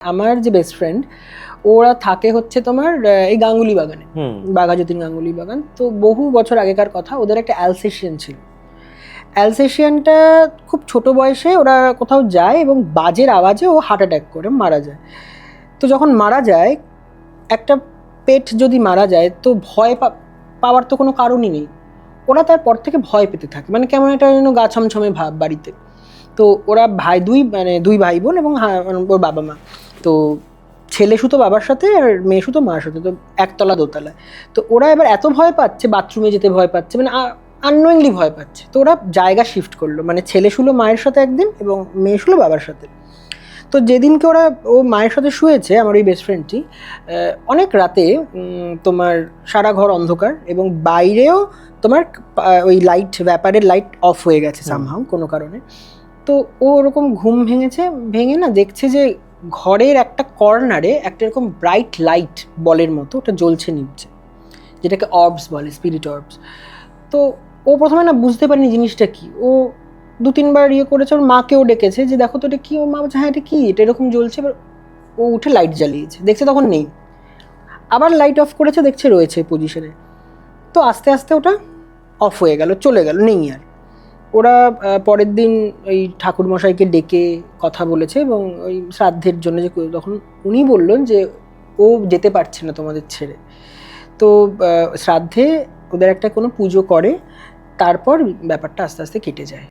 আমার যে best friend ওরা থাকে হচ্ছে তোমার এই গাঙ্গুলি বাগানে, বাঘাযতীন গাঙ্গুলি বাগান। তো বহু বছর আগেকার কথা, ওদের একটা অ্যালসেশিয়ান ছিল। অ্যালসেশিয়ানটা খুব ছোট বয়সে ওরা কোথাও যায় এবং বাজের আওয়াজে ও হার্ট অ্যাটাক করে মারা যায়। তো যখন মারা যায়, একটা পেট যদি মারা যায় তো ভয় পাওয়ার তো কোনো কারণই নেই। ওরা তারপর থেকে ভয় পেতে থাকে, মানে কেমন একটা যেন গা ছমছমে ভাব বাড়িতে। তো ওরা দুই ভাই বোন এবং ওর বাবা মা। তো ছেলে শুতো বাবার সাথে আর মেয়ে শুতো মার সাথে, তো একতলা দোতলায়। তো ওরা এবার এত ভয় পাচ্ছে, বাথরুমে যেতে ভয় পাচ্ছে, মানে আননোয়িংলি ভয় পাচ্ছে। তো ওরা জায়গা শিফট করলো, মানে ছেলে শুলো মায়ের সাথে একদিন এবং মেয়ে শুলো বাবার সাথে। তো যেদিনকে ও মায়ের সাথে শুয়েছে, আমার ওই বেস্ট ফ্রেন্ডটি, অনেক রাতে তোমার সারা ঘর অন্ধকার এবং বাইরেও তোমার ওই ব্যাপারের লাইট অফ হয়ে গেছে সামহাউ কোনো কারণে। তো ও ওরকম ঘুম ভেঙে না দেখছে যে ঘরের একটা কর্নারে একটা এরকম ব্রাইট লাইট বলের মতো ওটা জ্বলছে নিচে, যেটাকে অর্বস বলে, স্পিরিট অর্বস। তো ও প্রথমে না বুঝতে পারেনি জিনিসটা কি। ও 2-3 বার করেছে, ওর মাকেও ডেকেছে যে দেখো তো এটা কি। ওর মা বলছে হ্যাঁ এটা কি, এটা এরকম জ্বলছে। এবার ও উঠে লাইট জ্বালিয়েছে, দেখছে তখন নেই। আবার লাইট অফ করেছে, দেখছে রয়েছে পজিশনে। তো আস্তে আস্তে ওটা অফ হয়ে গেল, চলে গেল, নেই আর। ওরা পরের দিন ওই ঠাকুরমশাইকে ডেকে কথা বলেছে এবং ওই শ্রাদ্ধের জন্য যে, তখন উনি বললেন যে ও যেতে পারছে না তোমাদের ছেড়ে। তো শ্রাদ্ধে ওদের একটা কোনো পুজো করে, তারপর ব্যাপারটা আস্তে আস্তে কেটে যায়।